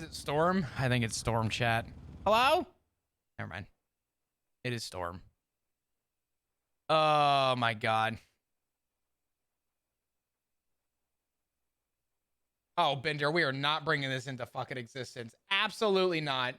it Storm? I think it's Storm, chat. Hello? Never mind. It is Storm. Oh my god. Oh, Bender, we are not bringing this into fucking existence. Absolutely not.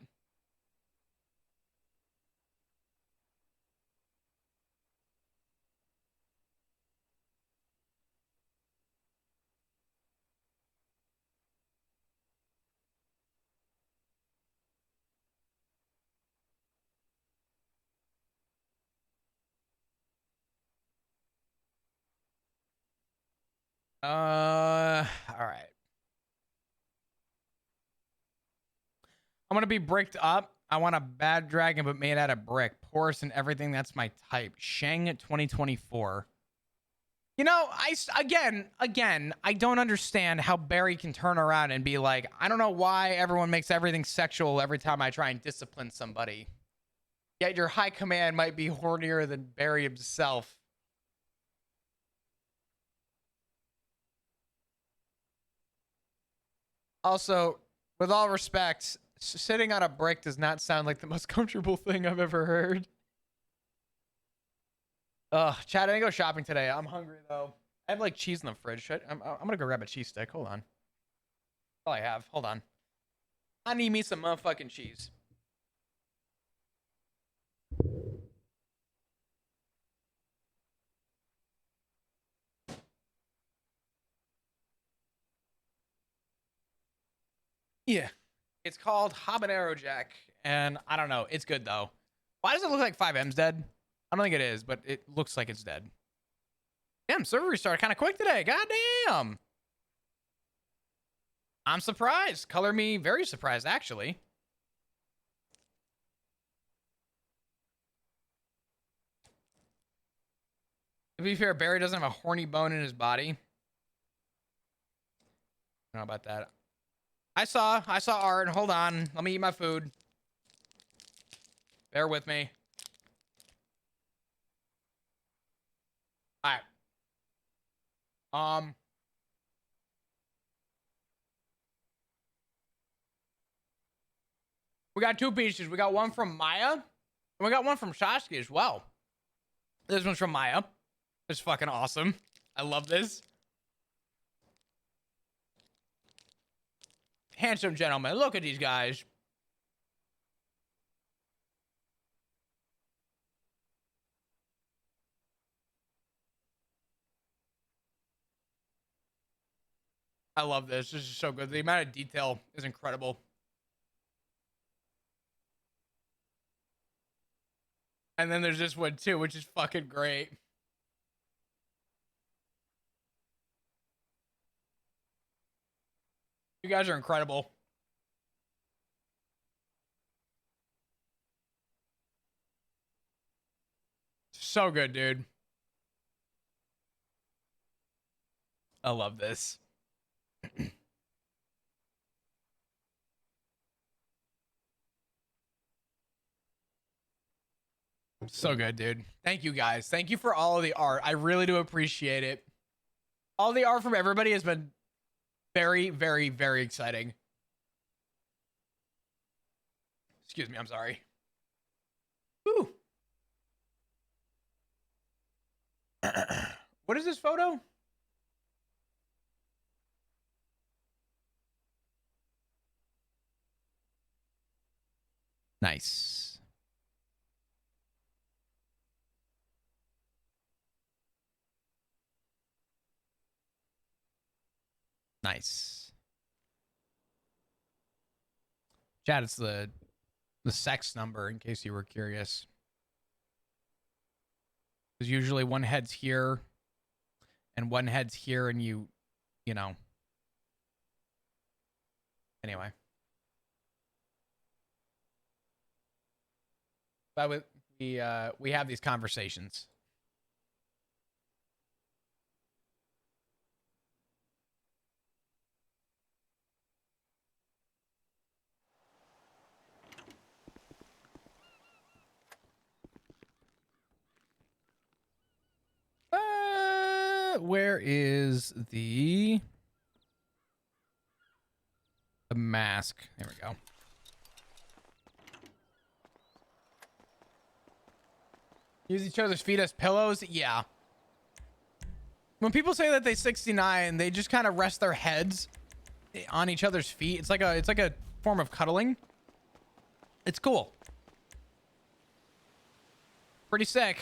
All right. I'm gonna be bricked up. I want a bad dragon, but made out of brick. Porous and everything. That's my type. Shang 2024. You know, again, I don't understand how Barry can turn around and be like, I don't know why everyone makes everything sexual every time I try and discipline somebody. Yet your high command might be hornier than Barry himself. Also, with all respect, sitting on a brick does not sound like the most comfortable thing I've ever heard. Ugh, Chad, I didn't go shopping today. I'm hungry though. I have like cheese in the fridge. I'm gonna go grab a cheese stick. Hold on. All I have. Hold on. I need me some motherfucking cheese. Yeah. It's called Habanero Jack, and I don't know. It's good though. Why does it look like 5M's dead? I don't think it is, but it looks like it's dead. Damn, server restarted kind of quick today. God damn. I'm surprised. Color me very surprised, actually. To be fair, Barry doesn't have a horny bone in his body. I don't know about that. I saw art. Hold on. Let me eat my food. Bear with me. All right. We got two pieces. We got one from Maya, and we got one from Shasky as well. This one's from Maya. It's fucking awesome. I love this. Handsome gentleman. Look at these guys. I love this. This is so good. The amount of detail is incredible. And then there's this one too, which is fucking great. You guys are incredible. So good, dude. I love this. So good, dude. Thank you guys. Thank you for all of the art. I really do appreciate it. All the art from everybody has been very, very, very exciting. Excuse me. I'm sorry. Woo. What is this photo? Nice. Nice. Chat, it's the sex number in case you were curious. Because usually one head's here and one head's here, and you know. Anyway. But we have these conversations. Where is the The mask. There we go. Use each other's feet as pillows? Yeah. When people say that they 69, they just kind of rest their heads on each other's feet. It's like a form of cuddling. It's cool. Pretty sick.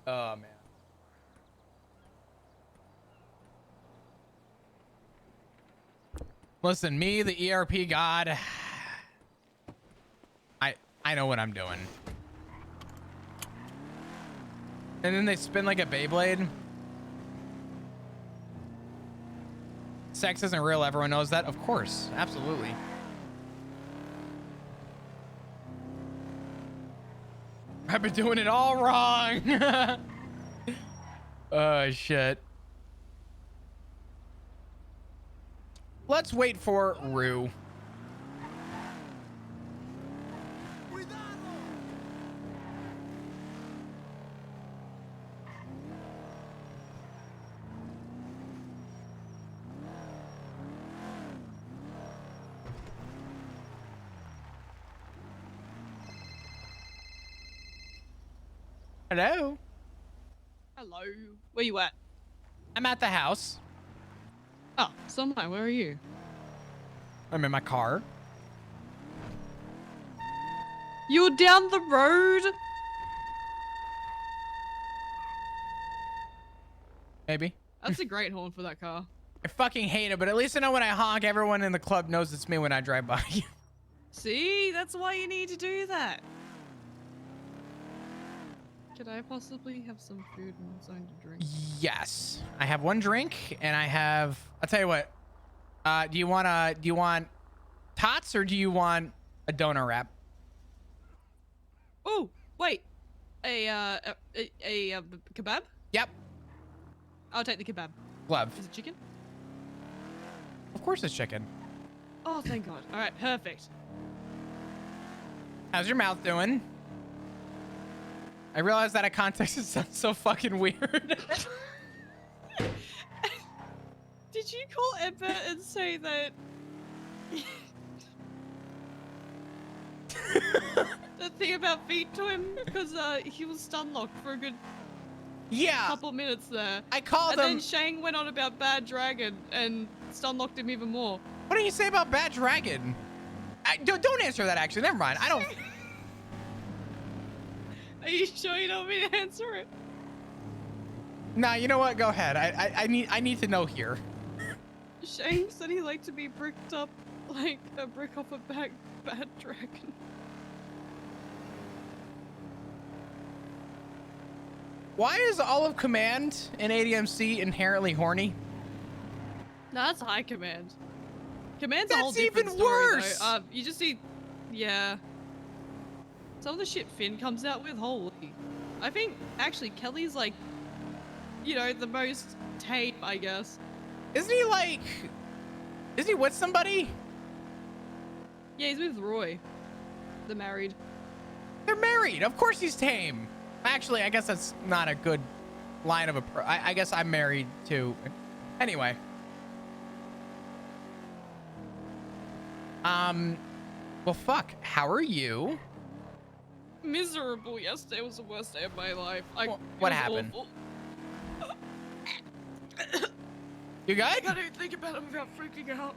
Oh man. Listen, me, the ERP god, I know what I'm doing. And then they spin like a Beyblade. Sex isn't real. Everyone knows that. Of course. Absolutely. I've been doing it all wrong. Oh, shit. Let's wait for Rue. Hello. Hello. Where you at? I'm at the house. Oh, so am I. Where are you? I'm in my car. You're down the road? Maybe. That's a great horn for that car. I fucking hate it, but at least I know when I honk, everyone in the club knows it's me when I drive by. See? That's why you need to do that. Could I possibly have some food and something to drink? Yes. I have one drink and I have, I'll tell you what. Do you want tots or do you want a donor wrap? Oh, wait. A kebab? Yep. I'll take the kebab. Glove. Is it chicken? Of course it's chicken. Oh, thank God. All right, perfect. How's your mouth doing? I realize that at context it sounds so fucking weird. Did you call Ember and say that the thing about feet to him? Because he was stun locked for a good couple minutes there. I called him. And then Shang went on about Bad Dragon and stun locked him even more. What do you say about Bad Dragon? Don't answer that actually. Never mind. I don't. Are you sure you don't want me to answer it? Nah, you know what? Go ahead. I need to know here. Shang said he liked to be bricked up like a brick off a bad dragon. Why is all of command in ADMC inherently horny? No, that's high command. Command's That's a whole different even story, worse. though. You just see, yeah. Some of the shit Finn comes out with, holy. I think actually Kelly's like, you know, the most tame, I guess. Isn't he with somebody? Yeah, he's with Roy. They're married. They're married. Of course he's tame. Actually, I guess that's not a good line of I guess I'm married too. Anyway. Well, fuck. How are you? Miserable. Yesterday was the worst day of my life. What happened? Awful. You good? I don't think about it without freaking out.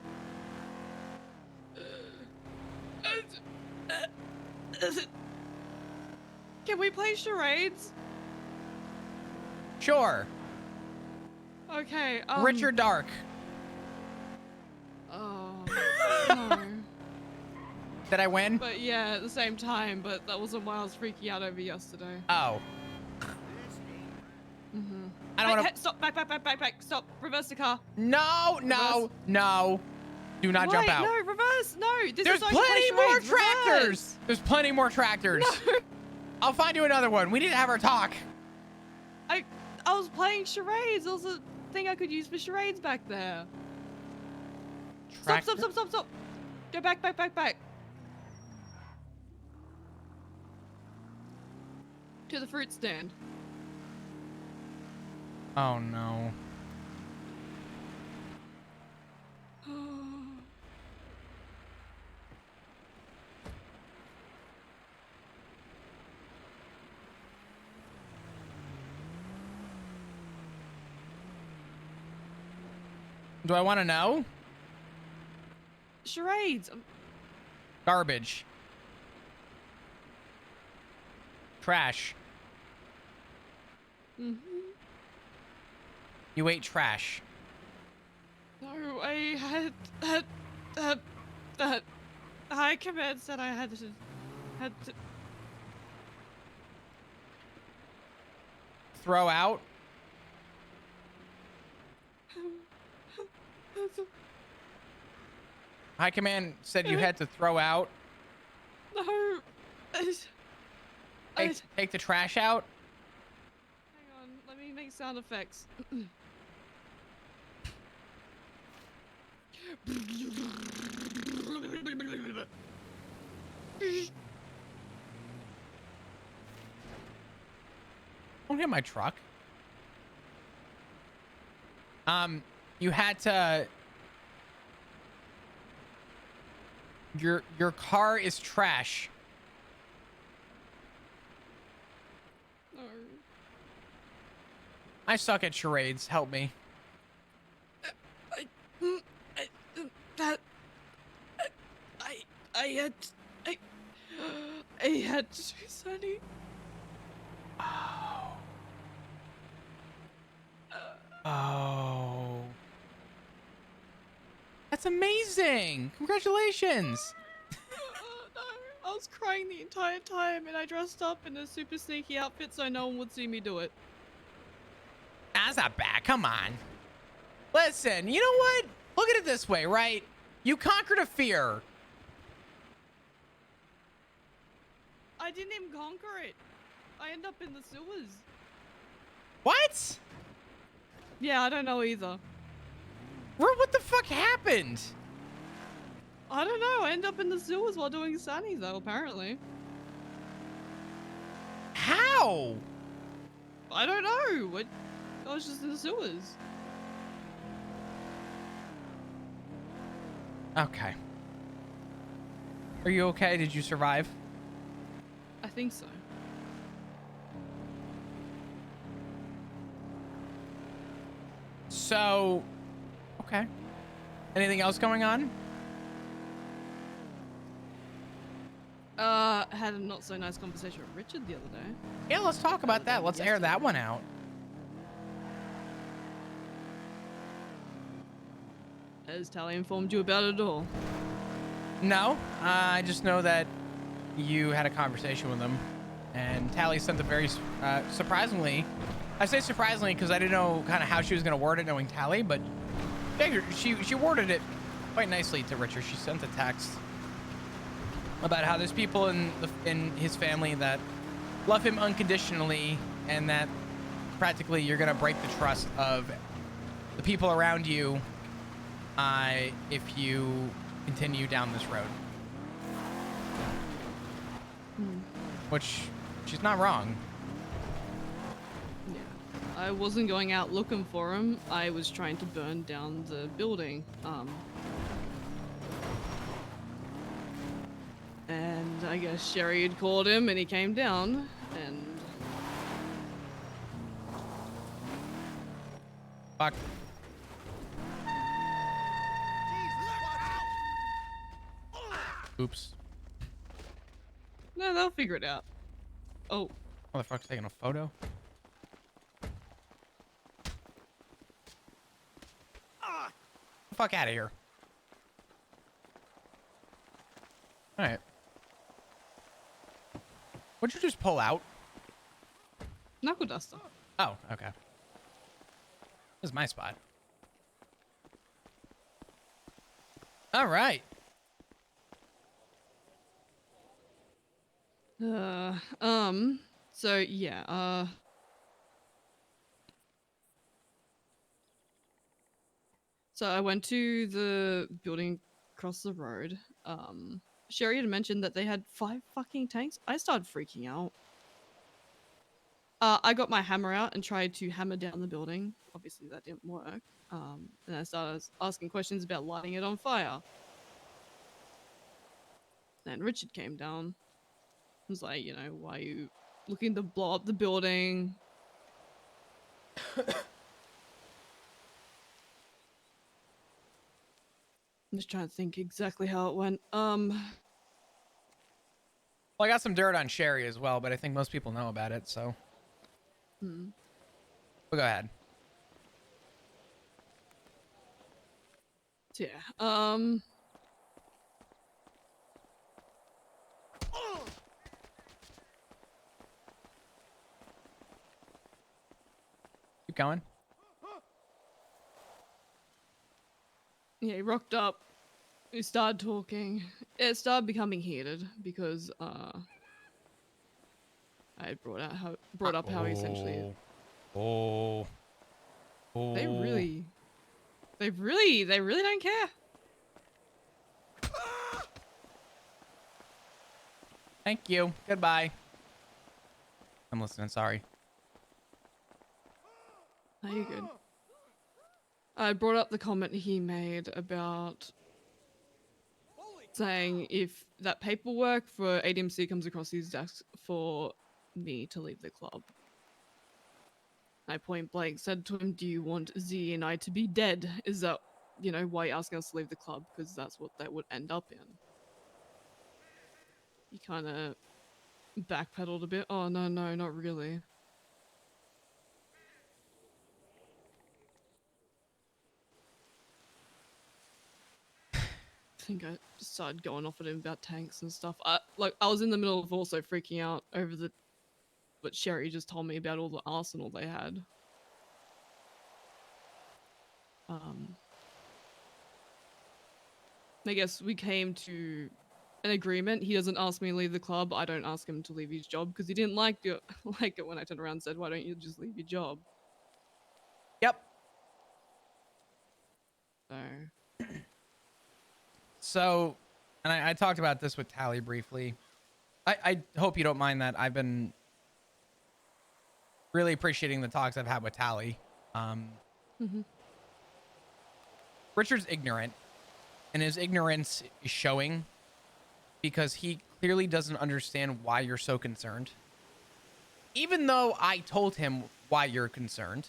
Can we play charades? Sure. Okay. Richard Dark. Oh no. Did I win? But yeah, at the same time. But that wasn't what I was freaking out over yesterday. Oh. Mm-hmm. I don't want to. Stop! Back! Stop! Reverse the car. No. Do not jump out. No, reverse! No! There's plenty more tractors! There's plenty more tractors. No. I'll find you another one. We need to have our talk. I was playing charades. There was a thing I could use for charades back there. Stop! Go back. To the fruit stand. Oh no. Do I want to know? Charades. Garbage. Trash. Mm-hmm. You ate trash. No, I that high command said I had to Throw out. High command said you had to throw out. No. Take the trash out. Hang on, let me make sound effects. Don't hit my truck. You had to. Your car is trash. No. I suck at charades. Help me. I had to do Sunny. Oh. Oh. That's amazing. Congratulations. No, I was crying the entire time, and I dressed up in a super sneaky outfit so no one would see me do it. That's not bad. Come on. Listen, you know what? Look at it this way, right? You conquered a fear. I didn't even conquer it. I end up in the sewers. What? Yeah, I don't know either. What the fuck happened? I don't know. I end up in the sewers while doing Sunny, though, apparently. How? I don't know. I was just in the sewers. Okay. Are you okay? Did you survive? I think so. So, okay. Anything else going on? Had a not so nice conversation with Richard the other day. Yeah, let's talk about that. Let's air that one out. Has Tally informed you about it all? No, I just know that you had a conversation with him, and Tally sent a very surprisingly. I say surprisingly because I didn't know kind of how she was going to word it, knowing Tally, but she worded it quite nicely to Richard. She sent a text about how there's people in his family that love him unconditionally, and that practically you're going to break the trust of the people around you if you continue down this road. Which, she's not wrong. Yeah. I wasn't going out looking for him. I was trying to burn down the building. And I guess Sherry had called him and he came down and... Fuck. Oops. No, they'll figure it out. Oh. Motherfucker's taking a photo. Fuck out of here. Alright. What'd you just pull out? Knuckle duster. Oh, okay. This is my spot. Alright. So yeah, so I went to the building across the road. Sherry had mentioned that they had 5 fucking tanks. I started freaking out. I got my hammer out and tried to hammer down the building. Obviously, that didn't work. And I started asking questions about lighting it on fire. Then Richard came down. Was like, you know, why are you looking to blow up the building? I'm just trying to think exactly how it went. Well, I got some dirt on Sherry as well, but I think most people know about it, so. Hmm. We'll go ahead. So yeah. Keep going. Yeah, he rocked up. We started talking. It started becoming heated because I had brought up how he essentially Oh. they really don't care. Thank you. Goodbye. I'm listening. Sorry. No, you're good. I brought up the comment he made about saying if that paperwork for ADMC comes across his desk for me to leave the club. I point blank said to him, do you want Z and I to be dead? Is that, you know, why you're asking us to leave the club? Because that's what that would end up in. He kind of backpedaled a bit. Oh, no, not really. I think I just started going off at him about tanks and stuff. I was in the middle of also freaking out over what Sherry just told me about all the arsenal they had. I guess we came to an agreement. He doesn't ask me to leave the club. I don't ask him to leave his job because he didn't like it when I turned around and said, "Why don't you just leave your job?" Yep. So, So, and I talked about this with Tally briefly. I hope you don't mind that I've been really appreciating the talks I've had with Tally. Richard's ignorant, and his ignorance is showing because he clearly doesn't understand why you're so concerned. Even though I told him why you're concerned,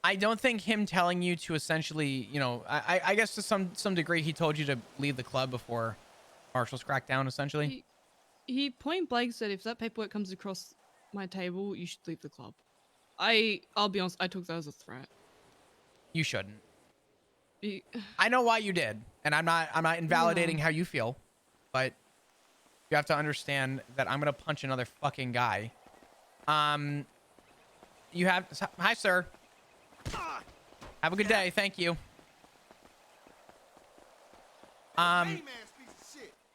I don't think him telling you to essentially, you know, I guess to some degree he told you to leave the club before Marshall's crackdown, essentially. he point blank said, "If that paperwork comes across my table, you should leave the club." I'll be honest, I took that as a threat. You shouldn't. He, I know why you did, and I'm not invalidating how you feel, but you have to understand that I'm gonna punch another fucking guy. You have hi sir. Have a good day. Thank you. Oh,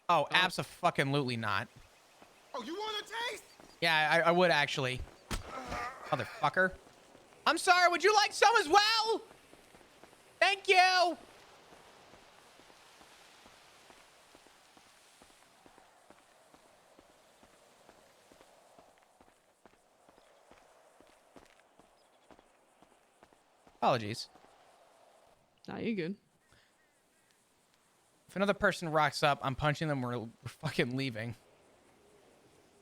abso-fucking-lutely not. Oh, you want a taste? Yeah, I would actually. Motherfucker. I'm sorry, would you like some as well? Thank you. Apologies. nah, you're good. If another person rocks up, I'm punching them. We're fucking leaving.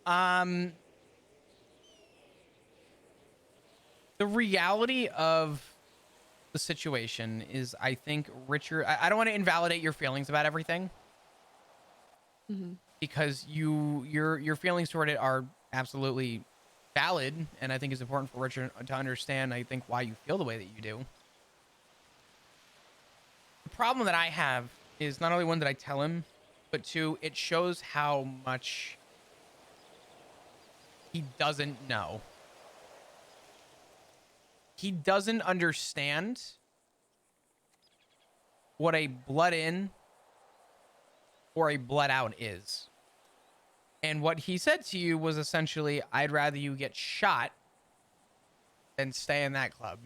The reality of the situation is, I think Richard. I don't want to invalidate your feelings about everything, because your feelings toward it are absolutely valid, and I think it's important for Richard to understand, I think, why you feel the way that you do. The problem that I have is not only one that I tell him, but two, it shows how much he doesn't know. He doesn't understand what a blood in or a blood out is. And what he said to you was essentially, I'd rather you get shot than stay in that club.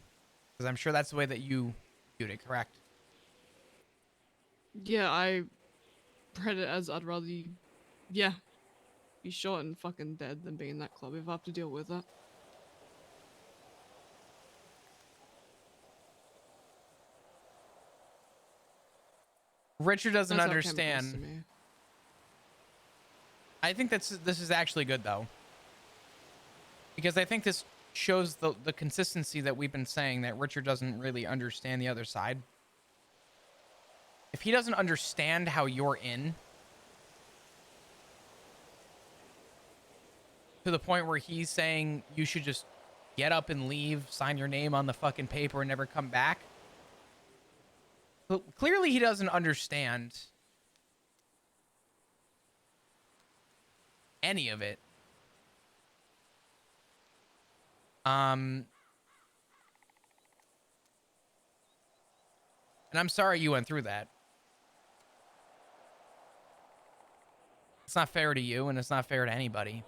Because I'm sure that's the way that you viewed it, correct? Yeah, I read it as I'd rather you. Yeah. be shot and fucking dead than be in that club if I have to deal with it. Richard doesn't That's how it came across to understand. me. I think this is actually good though, because I think this shows the consistency that we've been saying, that Richard doesn't really understand the other side. If he doesn't understand how you're in, to the point where he's saying you should just get up and leave, sign your name on the fucking paper and never come back. But clearly he doesn't understand any of it. And I'm sorry you went through that. It's not fair to you, and it's not fair to anybody.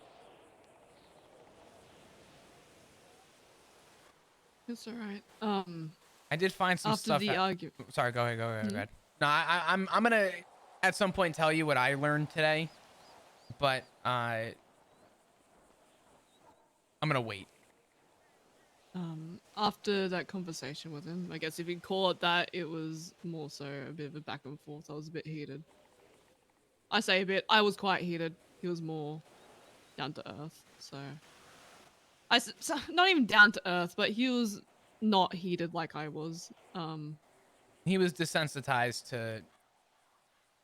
It's alright. I did find some After stuff. the argument. Sorry, go ahead. Go ahead. Hmm? Go ahead. No, I'm gonna at some point tell you what I learned today, but I'm gonna wait. After that conversation with him, I guess if you'd call it that, it was more so a bit of a back and forth. I was a bit heated. I say a bit. I was quite heated. He was more down to earth. So, not even down to earth, but he was not heated like I was. He was desensitized to.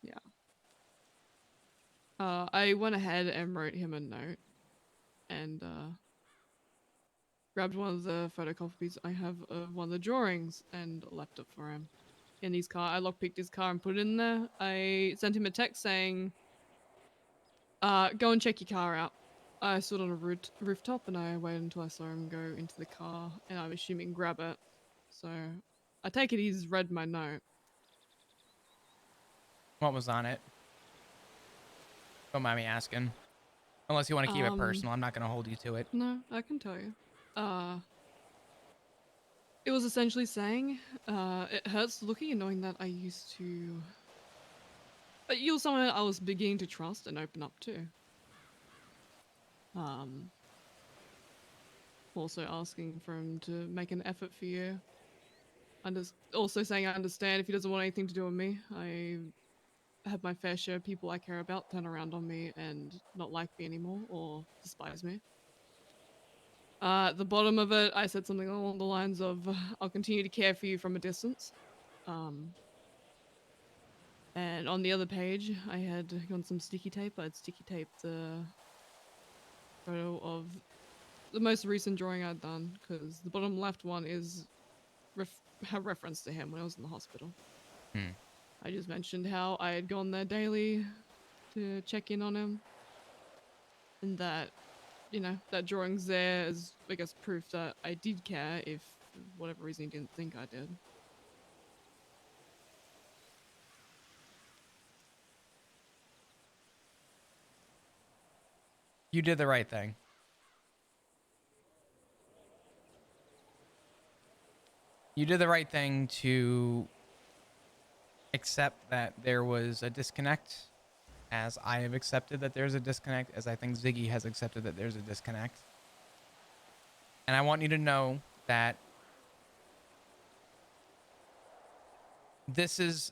Yeah. I went ahead and wrote him a note, and grabbed one of the photocopies I have of one of the drawings and left it for him in his car. I lockpicked his car and put it in there. I sent him a text saying, go and check your car out. I stood on a rooftop and I waited until I saw him go into the car, and I'm assuming grab it. So I take it he's read my note. What was on it? Don't mind me asking. Unless you want to keep it personal, I'm not gonna hold you to it. No, I can tell you. It was essentially saying, it hurts looking and knowing that I used to... But you were someone I was beginning to trust and open up to. Also asking for him to make an effort for you. Also saying I understand if he doesn't want anything to do with me. I have my fair share of people I care about turn around on me and not like me anymore or despise me. At the bottom of it, I said something along the lines of, I'll continue to care for you from a distance. And on the other page, I had on some sticky tape. I'd sticky taped the photo of the most recent drawing I'd done, because the bottom left one is have reference to him when I was in the hospital. I just mentioned how I had gone there daily to check in on him, and that, you know, that drawing's there as, I guess, proof that I did care if, for whatever reason, he didn't think I did. You did the right thing. You did the right thing to accept that there was a disconnect, as I have accepted that there's a disconnect, as I think Ziggy has accepted that there's a disconnect. And I want you to know that this is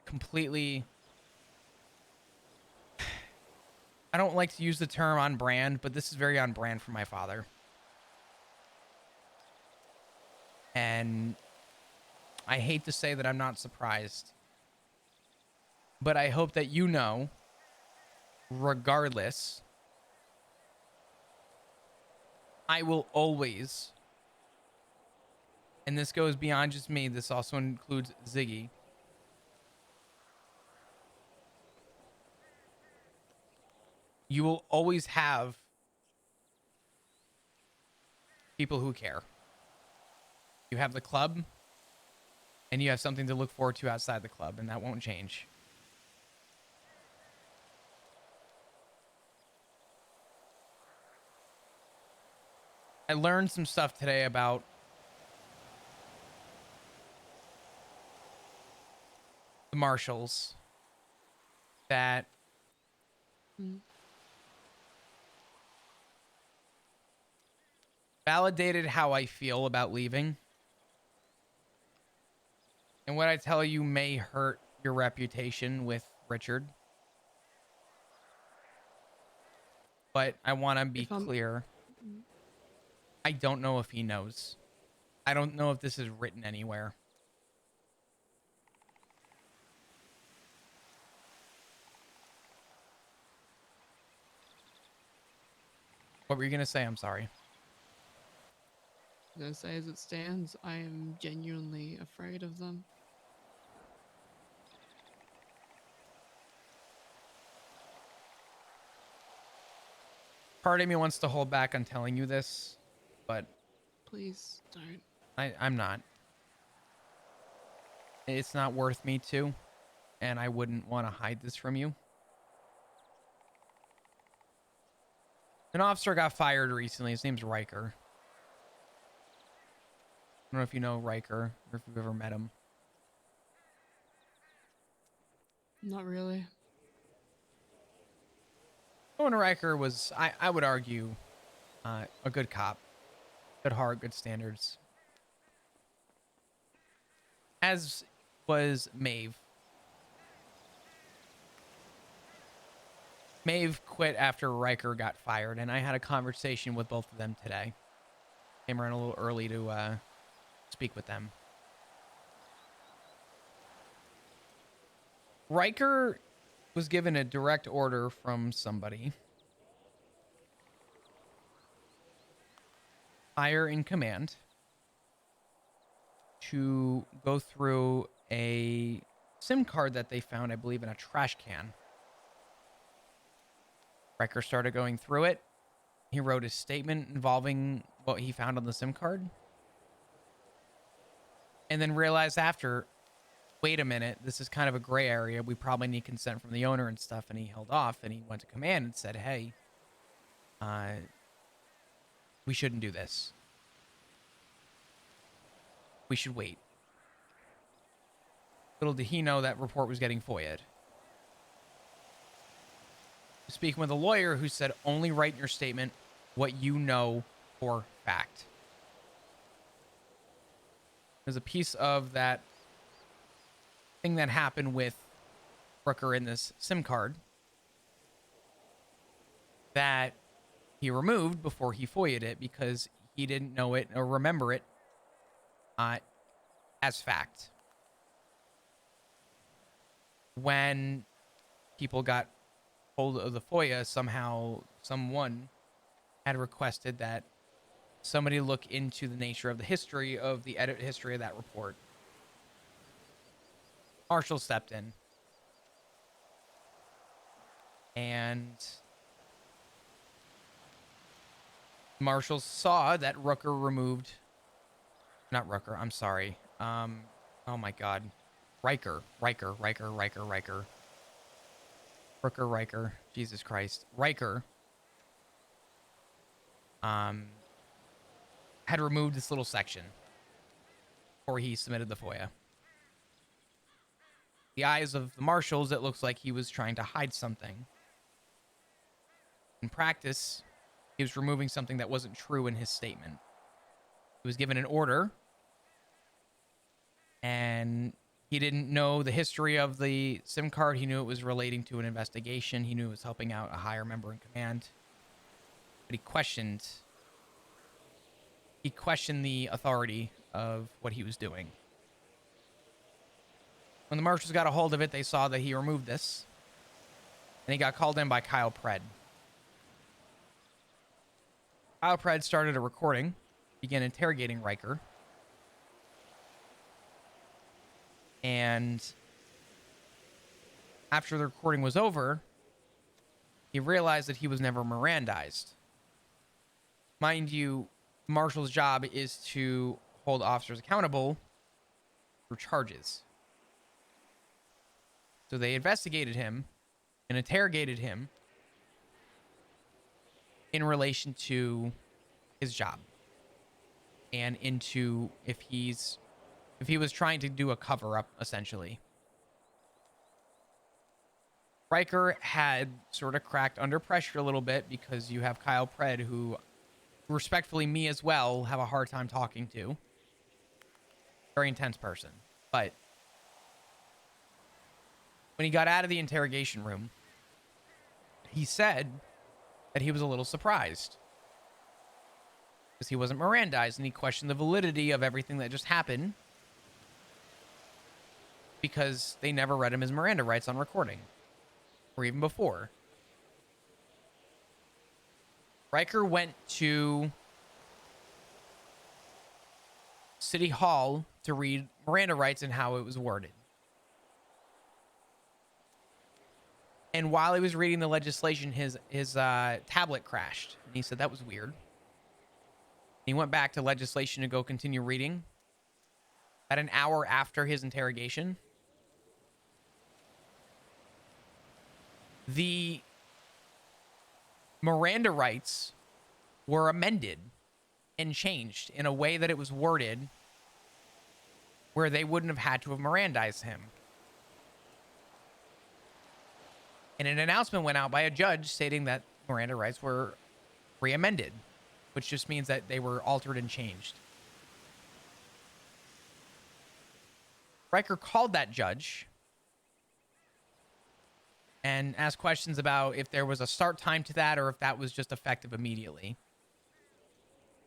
completely... I don't like to use the term on brand, but this is very on brand for my father. And I hate to say that I'm not surprised, but I hope that you know, regardless, I will always, and this goes beyond just me, this also includes Ziggy, you will always have people who care. You have the club, and you have something to look forward to outside the club, and that won't change. I learned some stuff today about the marshals that validated how I feel about leaving. And what I tell you may hurt your reputation with Richard. But I want to be If I'm clear. I don't know if he knows. I don't know if this is written anywhere. What were you going to say? I'm sorry. gonna say, as it stands, I am genuinely afraid of them. Part of me wants to hold back on telling you this, but Please don't. I'm not. It's not worth me to, and I wouldn't want to hide this from you. An officer got fired recently. His name's Riker. I don't know if you know Riker or if you've ever met him. Not really. Owen Riker was, I would argue, a good cop. Good heart, good standards. As was Maeve. Maeve quit after Riker got fired, and I had a conversation with both of them today. Came around a little early to speak with them. Riker was given a direct order from somebody. Higher in command. To go through a SIM card that they found, I believe, in a trash can. Riker started going through it. He wrote a statement involving what he found on the SIM card. And then realized after, wait a minute, this is kind of a gray area. We probably need consent from the owner and stuff. And he held off and he went to command and said, hey, we shouldn't do this. We should wait. Little did he know that report was getting FOIA'd. Speaking with a lawyer who said, only write in your statement what you know for fact. There's a piece of that thing that happened with Brooker in this SIM card that he removed before he FOIA'd it because he didn't know it or remember it as fact. When people got hold of the FOIA, somehow someone had requested that somebody look into the nature of the history of the edit history of that report. Marshall stepped in and Marshall saw that Rooker removed, not Rooker, I'm sorry. Oh my God. Riker. Riker. Jesus Christ. Riker had removed this little section before he submitted the FOIA. The eyes of the marshals, it looks like he was trying to hide something. In practice, he was removing something that wasn't true in his statement. He was given an order, and he didn't know the history of the SIM card. He knew it was relating to an investigation. He knew it was helping out a higher member in command. But he questioned the authority of what he was doing. When the marshals got a hold of it, they saw that he removed this. And he got called in by Kyle Pred. Kyle Pred started a recording, began interrogating Riker. And after the recording was over, he realized that he was never Mirandized. Mind you, Marshall's job is to hold officers accountable for charges. So they investigated him and interrogated him in relation to his job and into if he was trying to do a cover-up, essentially. Riker had sort of cracked under pressure a little bit because you have Kyle Pred, who respectfully, me as well, have a hard time talking to. Very intense person. But when he got out of the interrogation room, he said that he was a little surprised because he wasn't Mirandized, and he questioned the validity of everything that just happened because they never read him his Miranda rights on recording or even before. Riker went to City Hall to read Miranda rights and how it was worded. And while he was reading the legislation, his tablet crashed. And he said that was weird. He went back to legislation to go continue reading. At an hour after his interrogation, the Miranda rights were amended and changed in a way that it was worded where they wouldn't have had to have Mirandized him. And an announcement went out by a judge stating that Miranda rights were re-amended, which just means that they were altered and changed. Riker called that judge and asked questions about if there was a start time to that or if that was just effective immediately.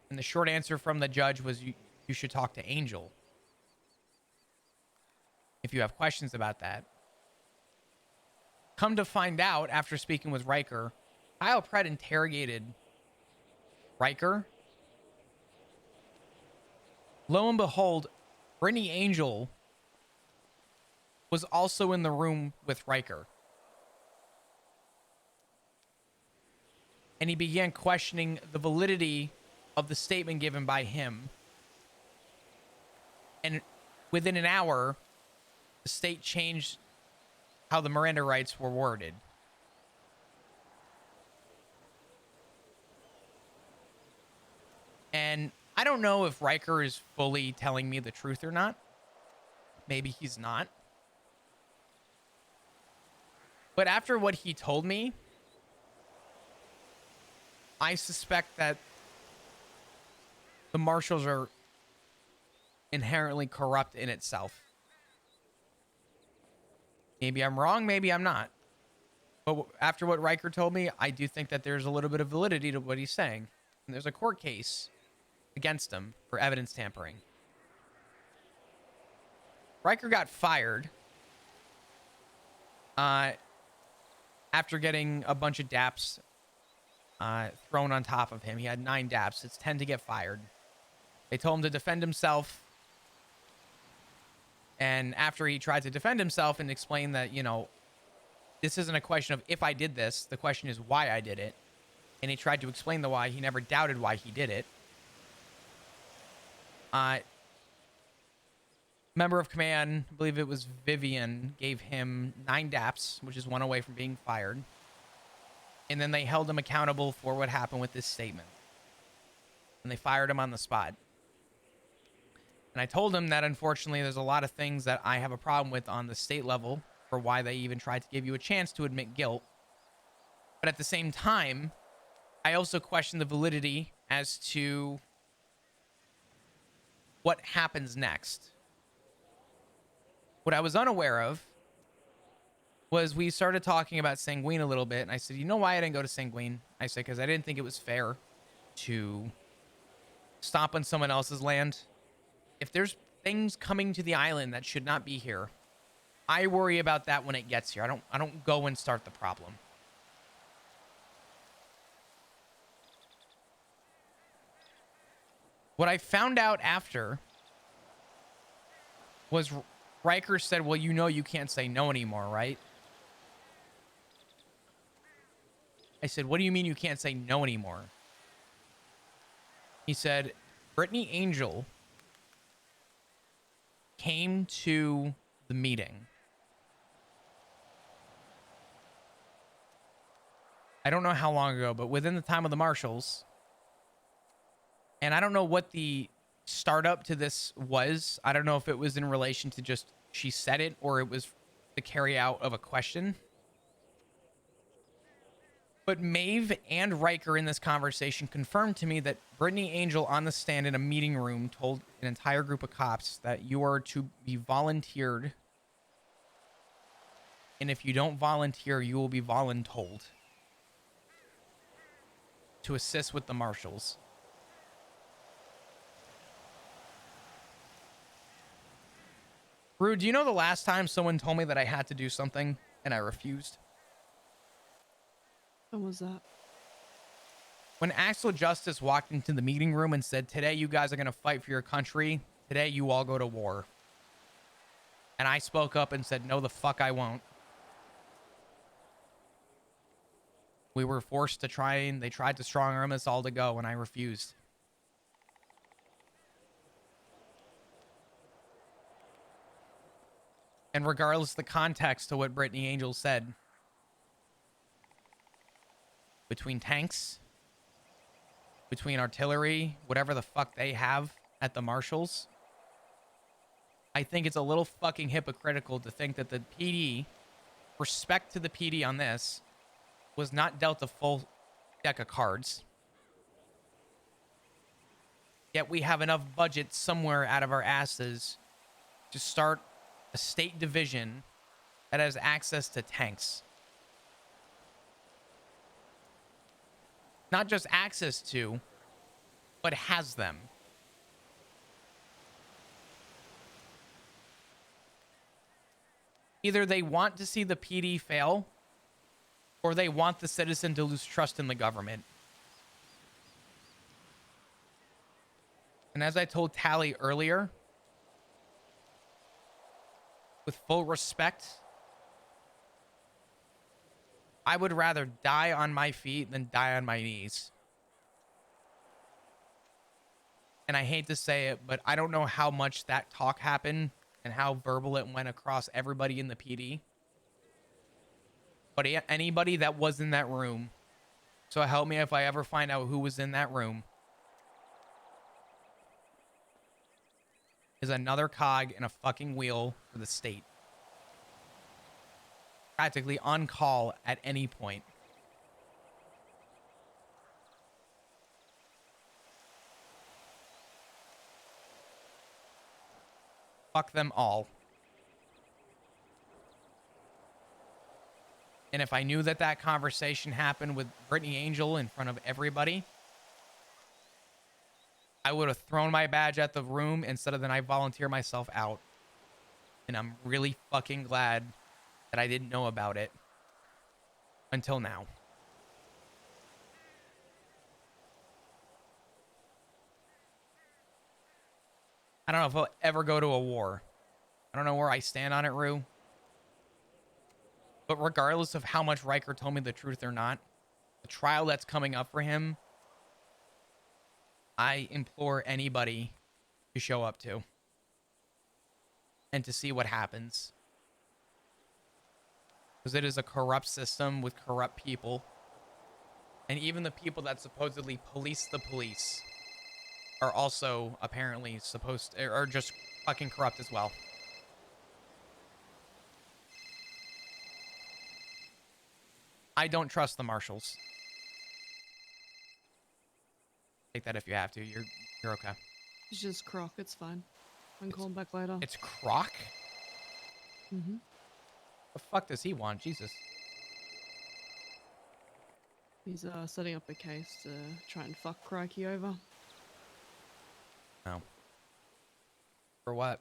And the short answer from the judge was you should talk to Angel if you have questions about that. Come to find out, after speaking with Riker, Kyle Pratt interrogated Riker. Lo and behold, Brittany Angel was also in the room with Riker. And he began questioning the validity of the statement given by him. And within an hour, the state changed how the Miranda rights were worded. And I don't know if Riker is fully telling me the truth or not. Maybe he's not. But after what he told me, I suspect that the marshals are inherently corrupt in itself. Maybe I'm wrong, maybe I'm not. But after what Riker told me, I do think that there's a little bit of validity to what he's saying. And there's a court case against him for evidence tampering. Riker got fired after getting a bunch of daps thrown on top of him. He had 9 daps. It's 10 to get fired. They told him to defend himself. And after he tried to defend himself and explain that, you know, this isn't a question of if I did this, the question is why I did it. And he tried to explain the why. He never doubted why he did it. Member of command, I believe it was Vivian, gave him 9 daps, which is 1 away from being fired. And then they held him accountable for what happened with this statement. And they fired him on the spot. And I told him that unfortunately there's a lot of things that I have a problem with on the state level for why they even tried to give you a chance to admit guilt. But at the same time, I also question the validity as to what happens next. What I was unaware of was we started talking about Sanguine a little bit. And I said, you know why I didn't go to Sanguine? I said, because I didn't think it was fair to stomp on someone else's land. If there's things coming to the island that should not be here, I worry about that when it gets here. I don't go and start the problem. What I found out after was Riker said, well, you know you can't say no anymore, right? I said, what do you mean you can't say no anymore? He said, Brittany Angel came to the meeting. I don't know how long ago, but within the time of the marshals. And I don't know what the startup to this was. I don't know if it was in relation to just she said it or it was the carry out of a question. But Maeve and Riker in this conversation confirmed to me that Brittany Angel on the stand in a meeting room told an entire group of cops that you are to be volunteered. And if you don't volunteer, you will be voluntold to assist with the marshals. Rue, do you know the last time someone told me that I had to do something and I refused? When was that? When Axel Justice walked into the meeting room and said, today you guys are going to fight for your country. Today you all go to war. And I spoke up and said, no, the fuck I won't. We were forced to they tried to strong arm us all to go, and I refused. And regardless of the context to what Brittany Angel said, between tanks, between artillery, whatever the fuck they have at the marshals, I think it's a little fucking hypocritical to think that the PD, respect to the PD on this, was not dealt a full deck of cards. Yet we have enough budget somewhere out of our asses to start a state division that has access to tanks. Not just access to, but has them. Either they want to see the PD fail, or they want the citizen to lose trust in the government. And as I told Tally earlier, with full respect, I would rather die on my feet than die on my knees. And I hate to say it, but I don't know how much that talk happened and how verbal it went across everybody in the PD. But anybody that was in that room, so help me if I ever find out who was in that room, is another cog in a fucking wheel for the state. Practically on call at any point. Fuck them all. And if I knew that that conversation happened with Brittany Angel in front of everybody, I would have thrown my badge at the room instead of then I volunteer myself out. And I'm really fucking glad that I didn't know about it until now. I don't know if I'll ever go to a war. I don't know where I stand on it, Rue. But regardless of how much Riker told me the truth or not, the trial that's coming up for him, I implore anybody to show up to and to see what happens. Because it is a corrupt system with corrupt people. And even the people that supposedly police the police are also apparently are just fucking corrupt as well. I don't trust the marshals. Take that if you have to. You're okay. It's just Croc. It's fine. I can call him back later. It's Croc? Mm-hmm. The fuck does he want? Jesus. He's setting up a case to try and fuck Crikey over. No. For what?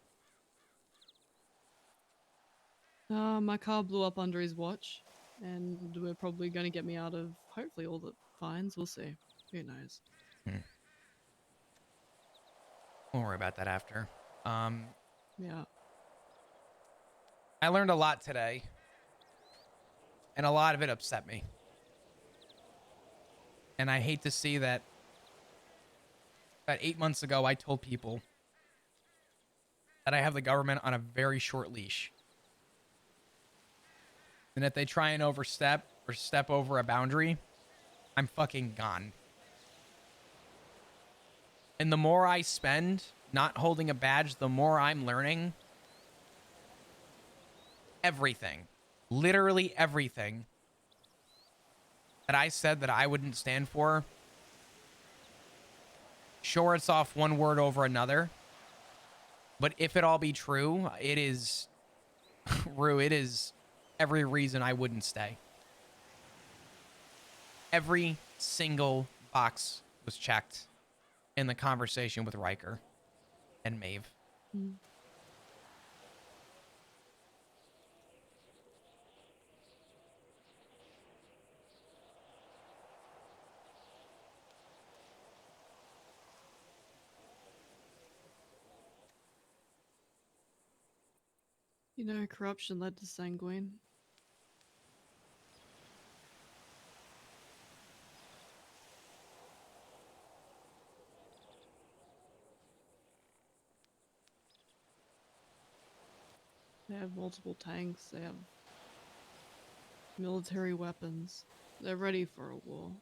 My car blew up under his watch, and we're probably going to get me out of, hopefully, all the fines. We'll see. Who knows? Won't worry about that after. Yeah. I learned a lot today, and a lot of it upset me. And I hate to see that 8 months ago, I told people that I have the government on a very short leash. And if they try and overstep or step over a boundary, I'm fucking gone. And the more I spend not holding a badge, the more I'm learning everything. Literally everything that I said that I wouldn't stand for, sure, it's off one word over another, but if it all be true, it is, Rue, it is every reason I wouldn't stay. Every single box was checked in the conversation with Riker and Maeve. Mm. You know, corruption led to sanguine. They have multiple tanks, they have military weapons. They're ready for a war.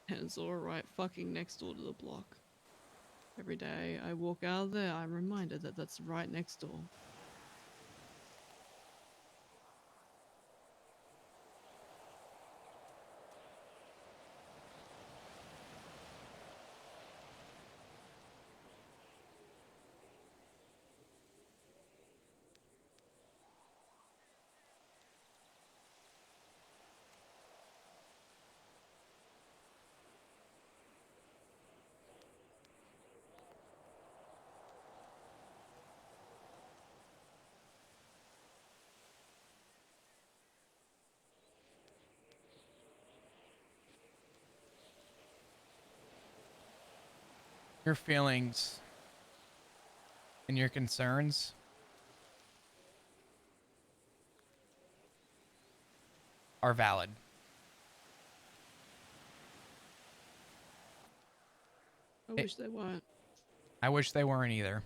And it's all right fucking next door to the block. Every day I walk out of there, I'm reminded that that's right next door. Your feelings and your concerns are valid. I wish they weren't. I wish they weren't either.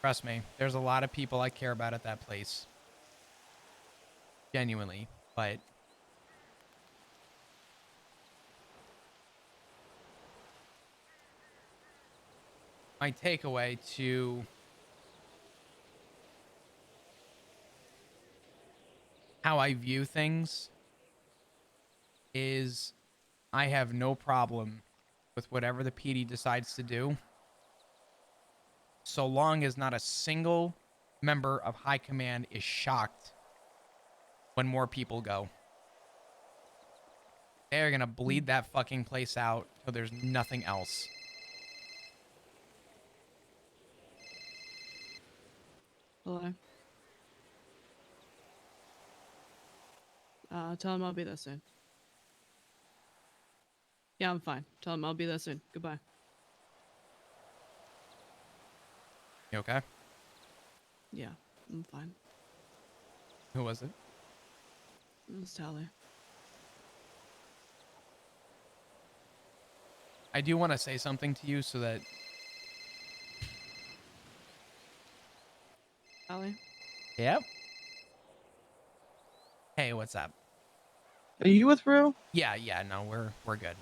Trust me, there's a lot of people I care about at that place. Genuinely, but my takeaway to how I view things is I have no problem with whatever the PD decides to do, so long as not a single member of High Command is shocked when more people go. They're gonna bleed that fucking place out till there's nothing else. Hello. Tell him I'll be there soon. Yeah, I'm fine. Tell him I'll be there soon. Goodbye. You okay? Yeah, I'm fine. Who was it? It's Tally. I do want to say something to you so that... Tally? Yep. Hey, what's up? Are you with Rue? Yeah, no, we're good.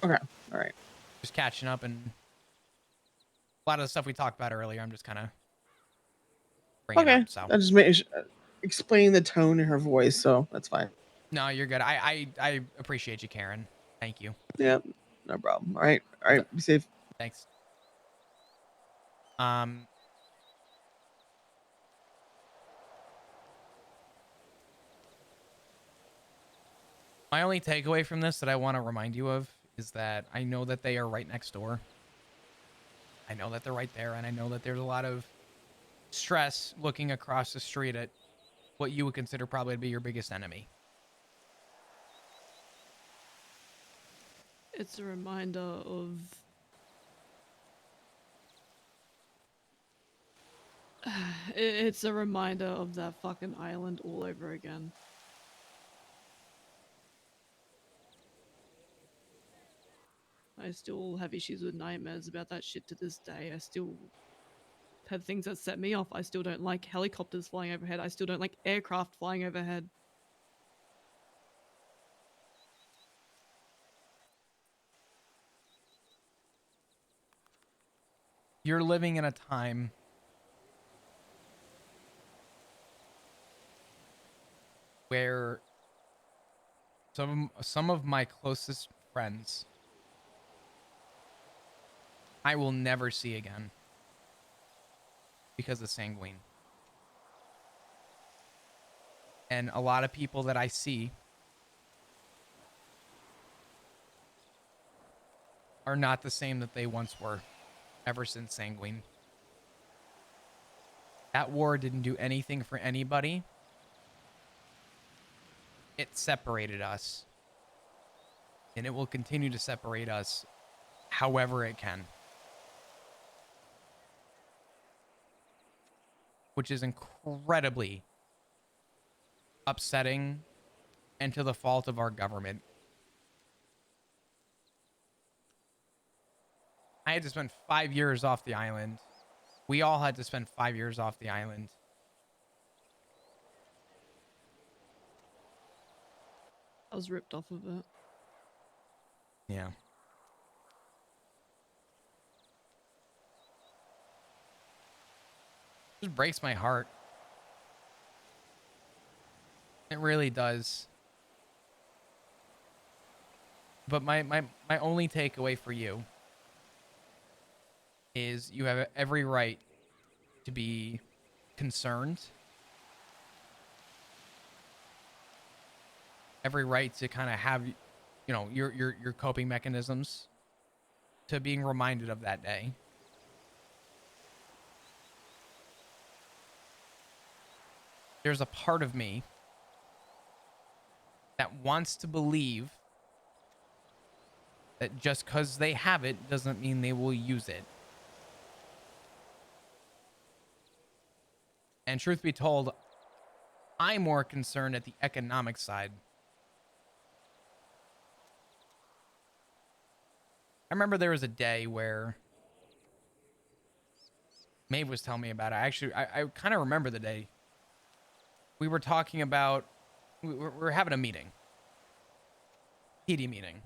Okay, all right. Just catching up, and a lot of the stuff we talked about earlier, I'm just kind of bringing Okay, up, so... I just made explain the tone in her voice, so that's fine. No, you're good. I appreciate you, Karen. Thank you. Yeah, no problem. All right, be safe. Thanks. My only takeaway from this that I want to remind you of is that I know that they are right next door. I know that they're right there, and I know that there's a lot of stress looking across the street at what you would consider probably to be your biggest enemy. It's a reminder of... It's a reminder of that fucking island all over again. I still have issues with nightmares about that shit to this day. I still have things that set me off. I still don't like helicopters flying overhead. I still don't like aircraft flying overhead. You're living in a time where some of my closest friends I will never see again because of Sanguine. And a lot of people that I see are not the same that they once were ever since Sanguine. That war didn't do anything for anybody. It separated us. And it will continue to separate us however it can. Which is incredibly upsetting and to the fault of our government. I had to spend 5 years off the island. We all had to spend 5 years off the island. I was ripped off of it. Yeah. It just breaks my heart. It really does. But my only takeaway for you is you have every right to be concerned. Every right to kind of have, your coping mechanisms to being reminded of that day. There's a part of me that wants to believe that just because they have it doesn't mean they will use it. And truth be told, I'm more concerned at the economic side. I remember there was a day where Maeve was telling me about it. I kind of remember the day. We were talking about, we were having a meeting. PD meeting.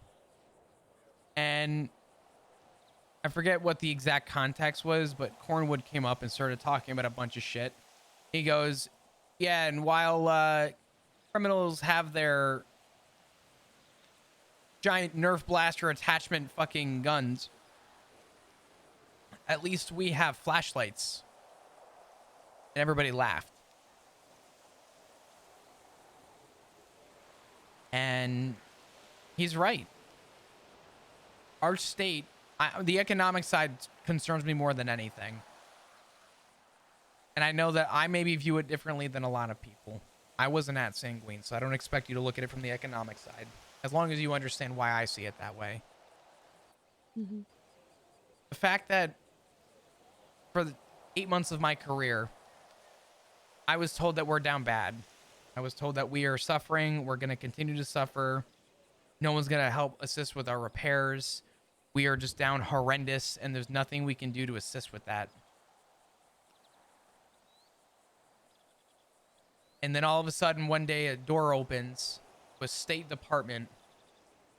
And I forget what the exact context was, but Cornwood came up and started talking about a bunch of shit. He goes, yeah, and while criminals have their giant Nerf blaster attachment fucking guns, at least we have flashlights. And everybody laughed. And he's right. Our state, the economic side concerns me more than anything. And I know that I maybe view it differently than a lot of people. I wasn't at Sanguine, so I don't expect you to look at it from the economic side. As long as you understand why I see it that way. Mm-hmm. The fact that for the 8 months of my career, I was told that we're down bad. I was told that we are suffering. We're going to continue to suffer. No one's going to help assist with our repairs. We are just down horrendous, and there's nothing we can do to assist with that. And then all of a sudden, one day, a door opens to a State Department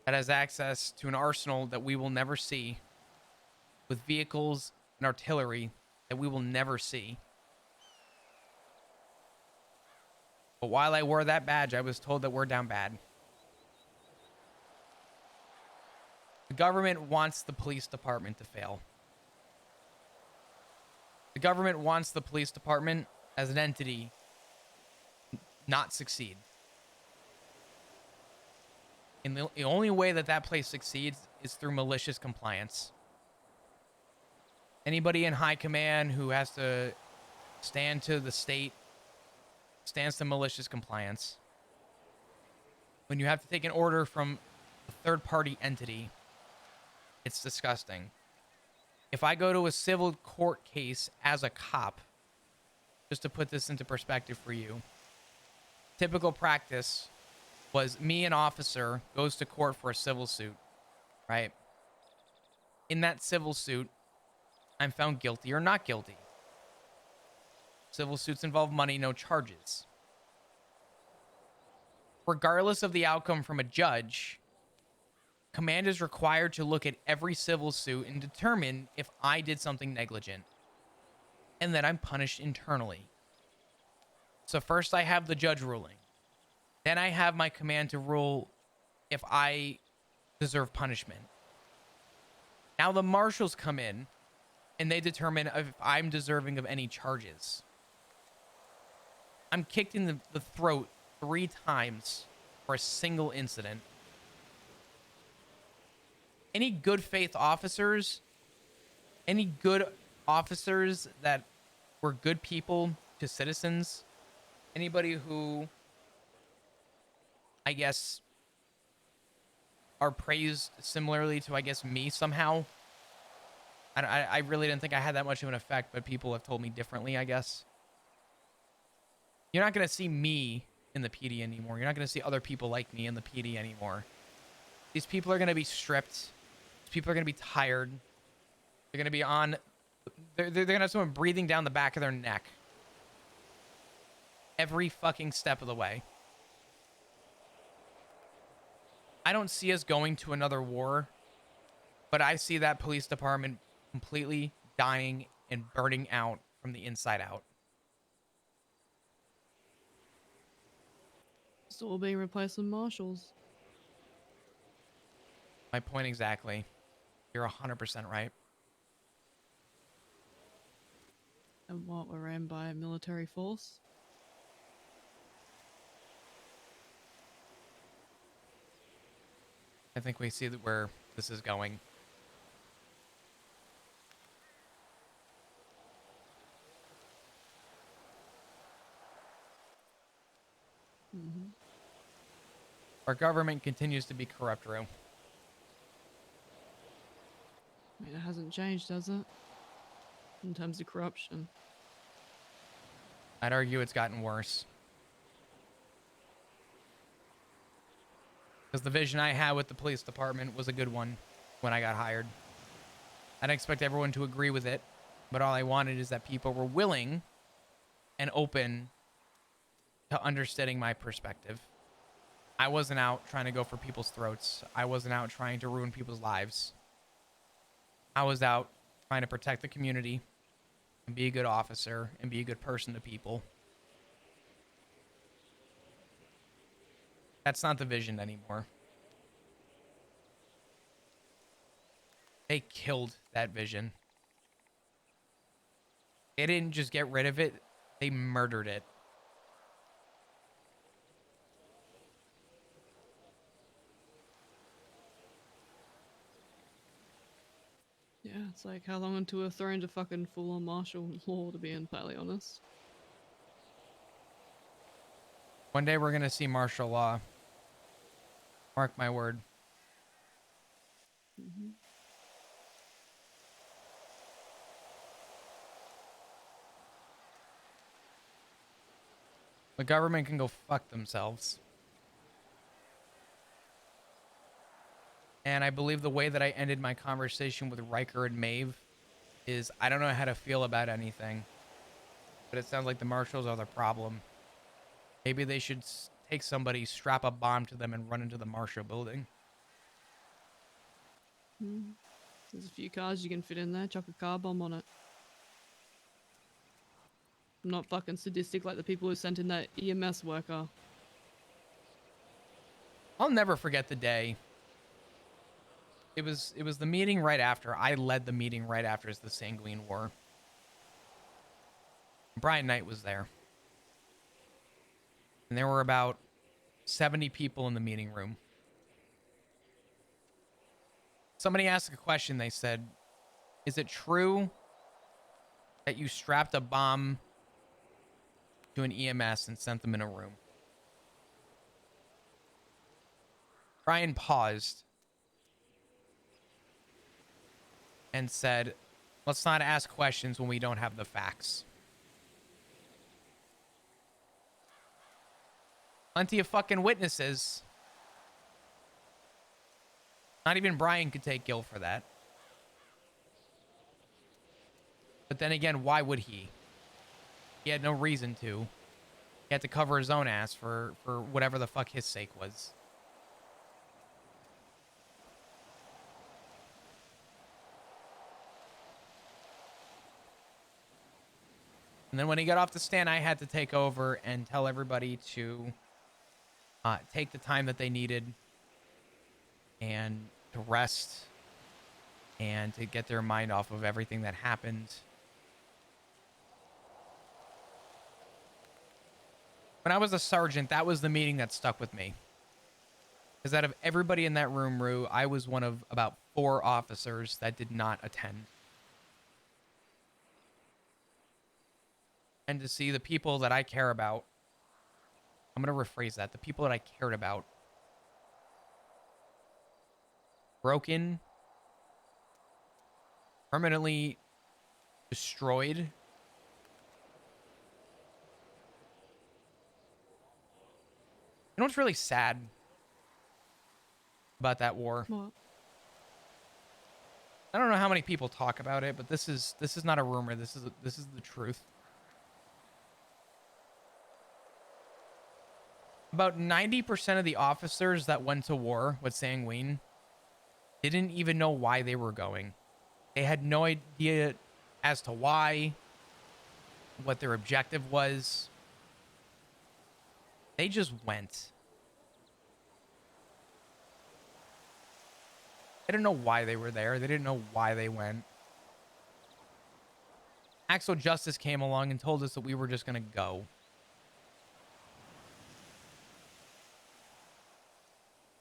that has access to an arsenal that we will never see, with vehicles and artillery that we will never see. But while I wore that badge, I was told that we're down bad. The government wants the police department to fail. The government wants the police department as an entity not succeed. And the only way that that place succeeds is through malicious compliance. Anybody in high command who has to stand to the state stands to malicious compliance. When you have to take an order from a third-party entity, it's disgusting. If I go to a civil court case as a cop, just to put this into perspective for you, typical practice was me, an officer, goes to court for a civil suit, right? In that civil suit, I'm found guilty or not guilty. Civil suits involve money, no charges. Regardless of the outcome from a judge, Command is required to look at every civil suit and determine if I did something negligent. And then I'm punished internally. So first I have the judge ruling. Then I have my command to rule if I deserve punishment. Now the marshals come in and they determine if I'm deserving of any charges. I'm kicked in the throat 3 times for a single incident. Any good faith officers, any good officers that were good people to citizens, anybody who, I guess, are praised similarly to, I guess, me somehow. I really didn't think I had that much of an effect, but people have told me differently, I guess. You're not going to see me in the PD anymore. You're not going to see other people like me in the PD anymore. These people are going to be stripped. These people are going to be tired. They're going to be on... They're going to have someone breathing down the back of their neck. Every fucking step of the way. I don't see us going to another war, but I see that police department completely dying and burning out from the inside out. It's all being replaced with marshals. My point exactly. You're 100% right. And what, we're ran by a military force? I think we see where this is going. Mm-hmm. Our government continues to be corrupt, Rue. I mean, it hasn't changed, has it? In terms of corruption. I'd argue it's gotten worse. Because the vision I had with the police department was a good one when I got hired. I didn't expect everyone to agree with it, but all I wanted is that people were willing and open to understanding my perspective. I wasn't out trying to go for people's throats. I wasn't out trying to ruin people's lives. I was out trying to protect the community and be a good officer and be a good person to people. That's not the vision anymore. They killed that vision. They didn't just get rid of it, they murdered it. Yeah, it's like how long until we're thrown to fucking full-on martial law, to be entirely honest. One day we're gonna see martial law. Mark my word. Mm-hmm. The government can go fuck themselves. And I believe the way that I ended my conversation with Riker and Maeve is I don't know how to feel about anything. But it sounds like the marshals are the problem. Maybe they should take somebody, strap a bomb to them, and run into the Marshall building. Mm. There's a few cars you can fit in there, chuck a car bomb on it. I'm not fucking sadistic like the people who sent in that EMS worker. I'll never forget the day. It was the meeting right after. I led the meeting right after the Sanguine War. Brian Knight was there. And there were about 70 people in the meeting room. Somebody asked a question. They said, is it true that you strapped a bomb to an EMS and sent them in a room? Brian paused and said, let's not ask questions when we don't have the facts. Plenty of fucking witnesses. Not even Brian could take guilt for that. But then again, why would he? He had no reason to. He had to cover his own ass for whatever the fuck his sake was. And then when he got off the stand, I had to take over and tell everybody to take the time that they needed and to rest and to get their mind off of everything that happened. When I was a sergeant, that was the meeting that stuck with me. Because out of everybody in that room, Rue, I was one of about 4 officers that did not attend. And to see the people that I care about, I'm going to rephrase that, the people that I cared about, broken, permanently destroyed. You know what's really sad about that war? What? I don't know how many people talk about it, but this is not a rumor. This is the truth. About 90% of the officers that went to war with Sanguine didn't even know why they were going. They had no idea as to why, what their objective was. They just went. They didn't know why they were there. They didn't know why they went. Axel Justice came along and told us that we were just going to go.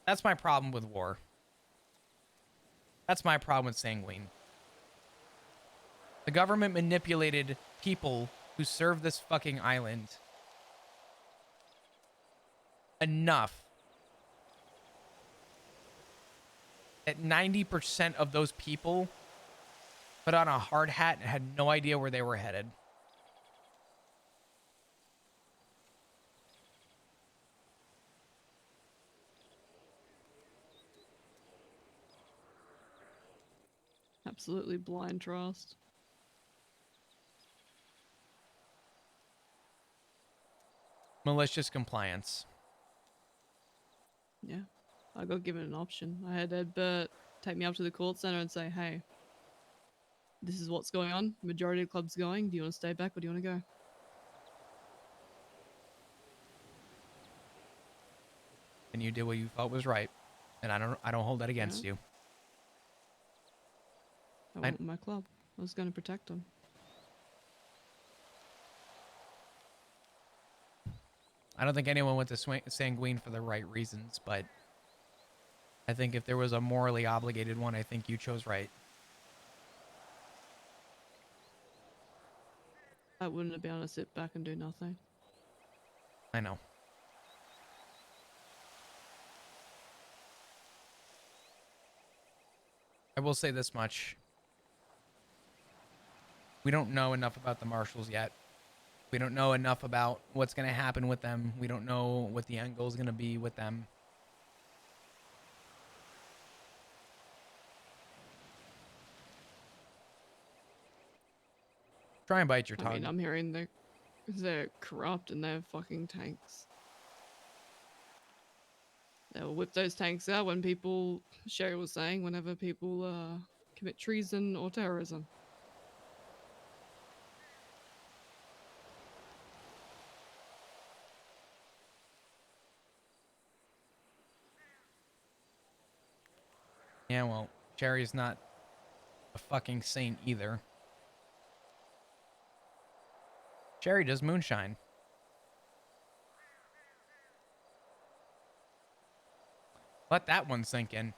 That's my problem with war. That's my problem with Sanguine. The government manipulated people who serve this fucking island enough that 90% of those people put on a hard hat and had no idea where they were headed. Absolutely blind trust. Malicious compliance. Yeah. I got given an option. I had Ed Burt take me up to the court center and say, hey, this is what's going on. Majority of the club's going. Do you want to stay back or do you want to go? And you did what you felt was right. And I don't hold that against you. I went with my club. I was going to protect them. I don't think anyone went to Sanguine for the right reasons, but I think if there was a morally obligated one, I think you chose right. I wouldn't have been able to sit back and do nothing. I know. I will say this much. We don't know enough about the marshals yet. We don't know enough about what's going to happen with them. We don't know what the end goal is going to be with them. Try and bite your tongue. I mean, I'm hearing they're corrupt and they're fucking tanks. They'll whip those tanks out when people, Sherry was saying, whenever people commit treason or terrorism. Yeah, well, Cherry's not a fucking saint either. Cherry does moonshine. Let that one sink in.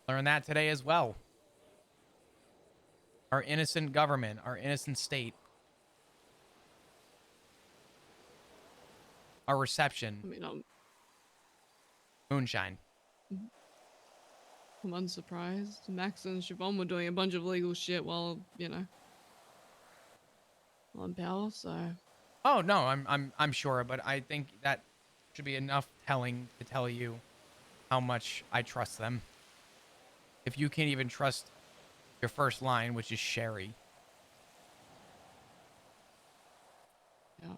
Learn that today as well. Our innocent government, our innocent state. Our reception. I mean, Moonshine. I'm unsurprised. Max and Siobhan were doing a bunch of legal shit while, on power, so... Oh no, I'm sure, but I think that should be enough telling to tell you how much I trust them. If you can't even trust your first line, which is Sherry. Yeah,